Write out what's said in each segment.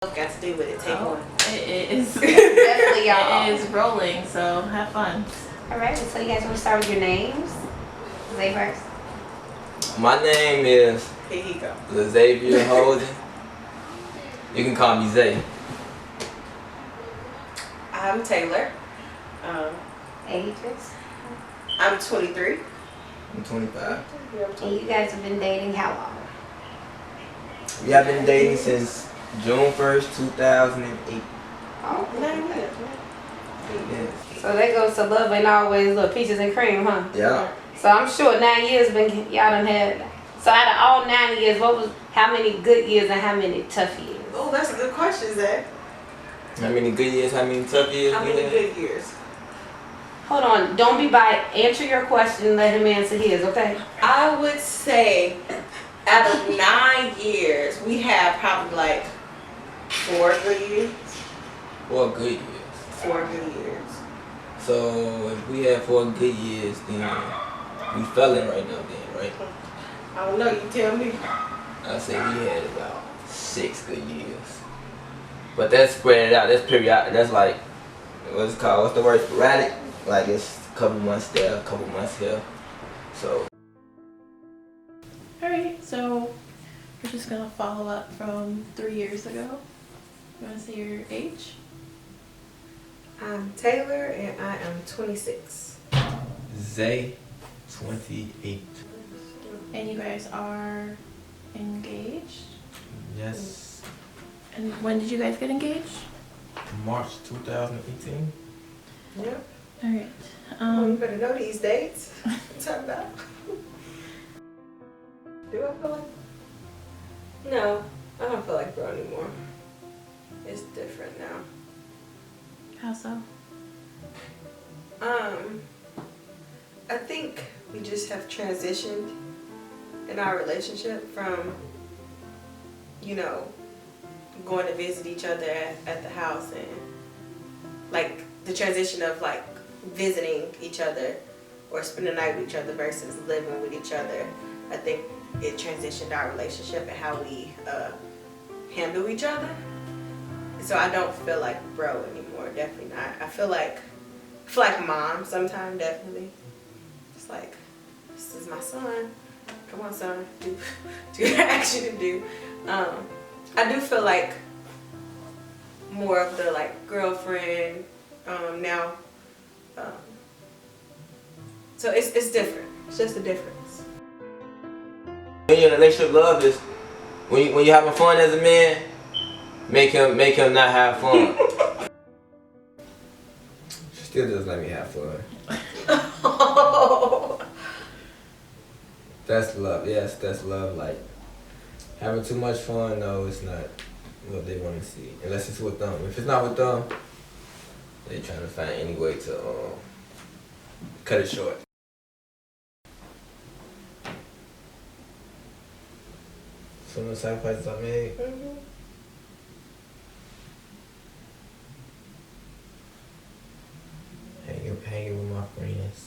Got to do with it. Take one. It is. Definitely, y'all. It is rolling, so have fun. Alright, so you guys want to start with your names? Zay first. My name is Here he go. Xavier Holden. You can call me Zay. I'm Taylor. Ages. I'm 23. I'm 25. And you guys have been dating how long? We have been dating since June 1st, 2008. Oh, 9 years. Yes. so that goes to love ain't always little peaches and cream, huh? Yeah. So I'm sure 9 years been y'all done had. So out of all 9 years, how many good years and how many tough years? Oh, that's a good question, Zach. How many good years, how many tough years How we many had? good years? Hold on, don't be biased. Answer your question and let him answer his, okay? I would say out of 9 years, we had probably like 4 good years. 4 good years. 4 good years. So if we had 4 good years, then we fell in right now then, right? I don't know, you tell me. I say we had about 6 good years. But that's spread out, that's periodic, that's like, what's it called, what's the word, sporadic? Like it's a couple months there, a couple months here. So. Alright, so we're just gonna follow up from 3 years ago. You wanna say your age? I'm Taylor and I am 26. Zay, 28. And you guys are engaged? Yes. And when did you guys get engaged? March 2018. Yep. Alright. Well, you better know these dates. What you talking about? Do I feel like? No, I don't feel like bro anymore. It's different now. How so? I think we just have transitioned in our relationship from, you know, going to visit each other at the house and like the transition of like visiting each other or spending the night with each other versus living with each other. I think it transitioned our relationship and how we handle each other. So I don't feel like bro anymore, definitely not. I feel like mom sometimes, definitely. It's like, this is my son. Come on, son, do what I ask you to do. I do feel like more of the like girlfriend now. So it's different. It's just a difference. When you're in a relationship, love is when you having fun as a man, make him not have fun. She still doesn't let me have fun. That's love. Yes, that's love. Like having too much fun. No, it's not what they want to see. Unless it's with them. If it's not with them, they trying to find any way to cut it short. Some of the sacrifices I made. Hanging with my friends.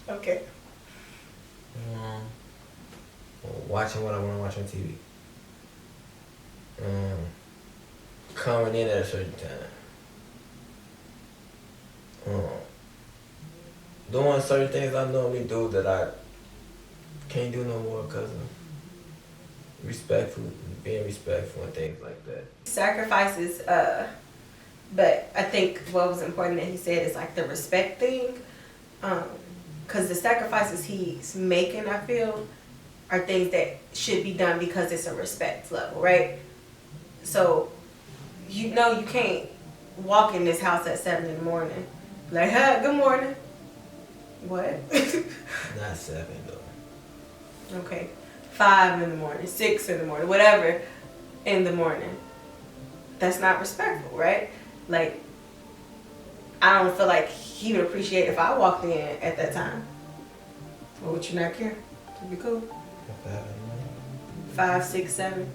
Okay. Watching what I want to watch on TV. Coming in at a certain time. Doing certain things I normally do that I can't do no more because of being respectful and things like that. Sacrifices, but I think what was important that he said is like the respect thing. Because the sacrifices he's making, I feel, are things that should be done because it's a respect level, right? So, you know you can't walk in this house at 7 in the morning. Like, huh, good morning. What? Not 7 though. Okay. 5 in the morning, 6 in the morning, whatever in the morning. That's not respectful, right? Like, I don't feel like he would appreciate if I walked in at that time. Or would you not care? It'd be cool. 5, 6, 7.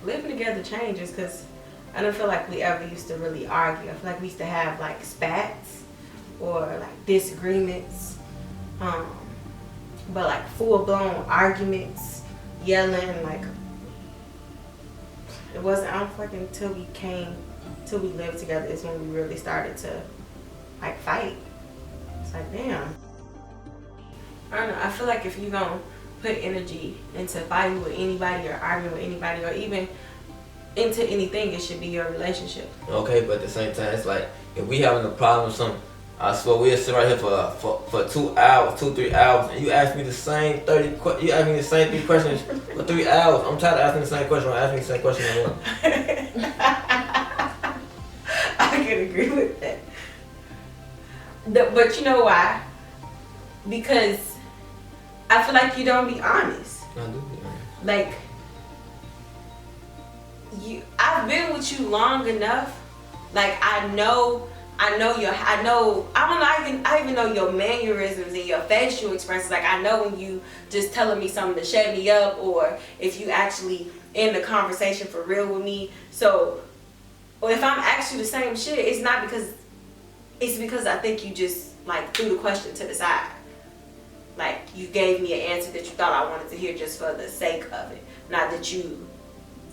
Living together changes because I don't feel like we ever used to really argue. I feel like we used to have like spats or like disagreements. But like full blown arguments, yelling, like it wasn't. I don't feel like until we lived together is when we really started to like fight. It's like damn. I don't know. I feel like if you gonna put energy into fighting with anybody or arguing with anybody or even into anything, it should be your relationship. Okay, but at the same time, it's like if we having a problem with something, I swear we'll sit right here for 2 hours, 2-3 hours, and you ask me the same 3 questions for 3 hours. I'm tired of asking the same question. Ask me the same question again. I can agree with that. But you know why? Because I feel like you don't be honest. I do be honest. Like I've been with you long enough. Like I even know your mannerisms and your facial expressions. Like I know when you just telling me something to shut me up, or if you actually in the conversation for real with me. So, or if I'm asking you the same shit, it's because I think you just like threw the question to the side. Like you gave me an answer that you thought I wanted to hear just for the sake of it, not that you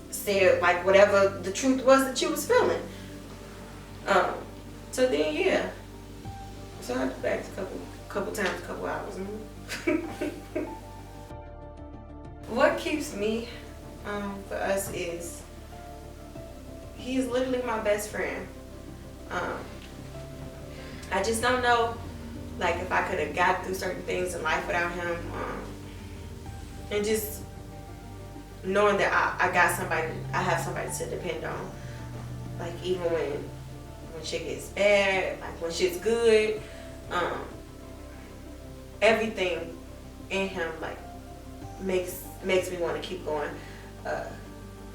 said like whatever the truth was that you was feeling. So then yeah. So I had to back a couple times, a couple hours. What keeps me for us is he is literally my best friend. I just don't know like if I could have got through certain things in life without him. And just knowing that I have somebody to depend on. Like even when shit gets bad, like when shit's good, everything in him like makes me want to keep going.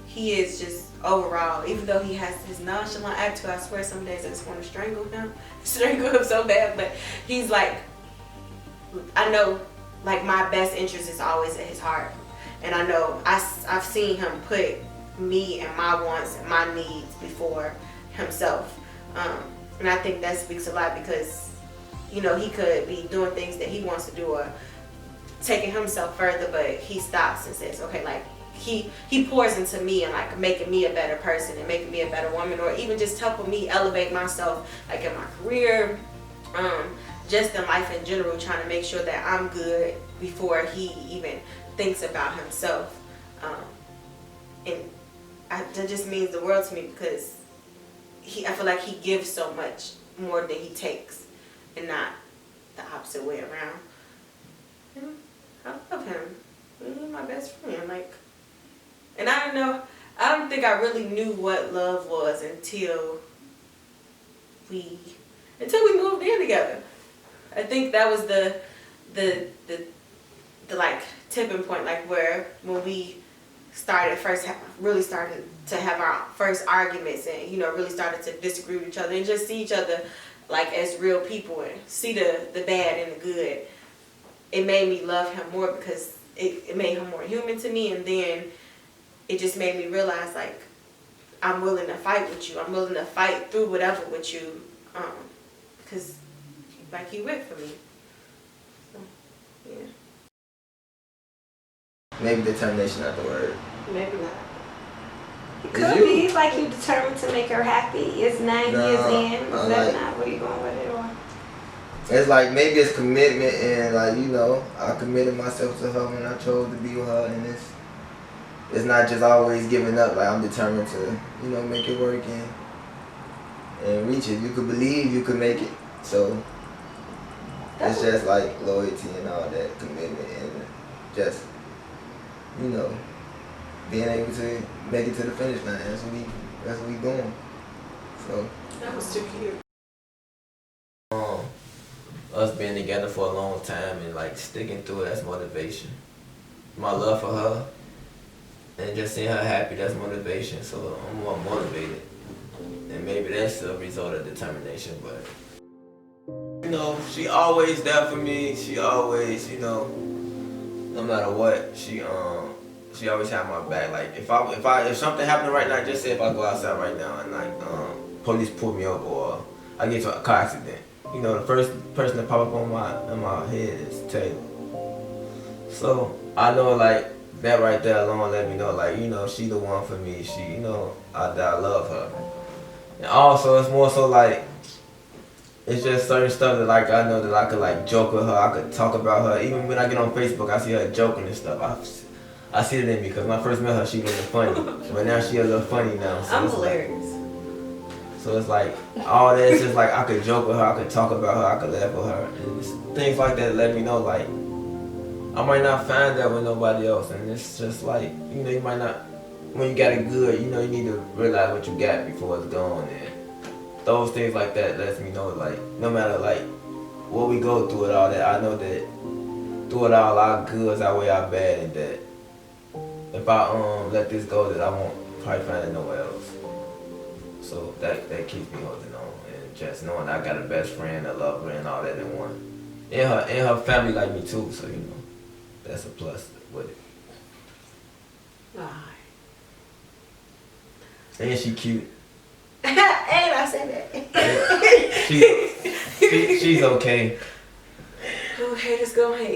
He is just overall, even though he has his nonchalant attitude, I swear some days I just want to strangle him so bad, but he's like, I know like my best interest is always at his heart. And I know I've seen him put me and my wants and my needs before himself. And I think that speaks a lot because, you know, he could be doing things that he wants to do or taking himself further, but he stops and says, okay, like he pours into me and like making me a better person and making me a better woman, or even just helping me elevate myself like in my career, just in life in general, trying to make sure that I'm good before he even thinks about himself. And that just means the world to me because I feel like he gives so much more than he takes and not the opposite way around. And I love him. He's my best friend. Like, and I don't think I really knew what love was until we moved in together. I think that was the like tipping point, like where when we really started to have our first arguments and, you know, really started to disagree with each other and just see each other like as real people and see the bad and the good. It made me love him more because it made him more human to me, and then it just made me realize like I'm willing to fight with you. I'm willing to fight through whatever with you, because like you went for me. So, yeah. Maybe determination not the word. Maybe not. It could be like you determined to make her happy. It's 9 years in. Is that not where you going with it? Or? It's like maybe it's commitment and like, you know, I committed myself to her when I chose to be with her, and it's not just always giving up. Like I'm determined to, you know, make it work and reach it. You could believe you could make it. So it's just like loyalty and all that, commitment and just, you know, being able to make it to the finish line. That's what we doing. So That was too cute. Us being together for a long time and like sticking through it, that's motivation. My love for her and just seeing her happy, that's motivation. So I'm more motivated. And maybe that's a result of determination, but you know, she always there for me. She always, you know, no matter what, she always have my back. Like if something happened right now, just say if I go outside right now and like police pull me over or I get into a car accident, you know, the first person that pop up in my head is Taylor. So I know like that right there alone let me know like, you know, she the one for me. She, you know, I love her. And also it's more so like it's just certain stuff that like I know that I could like joke with her. I could talk about her. Even when I get on Facebook, I see her joking and stuff. I see it in me because when I first met her, she wasn't funny, but now she a little funny now. So I'm it's hilarious. So it's like all that. It's just like I could joke with her. I could talk about her. I could laugh with her. And it's things like that let me know like I might not find that with nobody else. And it's just like, you know, you might not when you got it good. You know, you need to realize what you got before it's gone. And those things like that lets me know like no matter like what we go through and all that, I know that through it all our goods outweigh our bad, and that if I let this go, that I won't probably find it nowhere else. So that keeps me holding on, and just knowing I got a best friend, a lover, and all that in one. And her family like me too, so you know that's a plus with it. Alright. And she cute. And I said that. She's okay. Who haters gonna hate?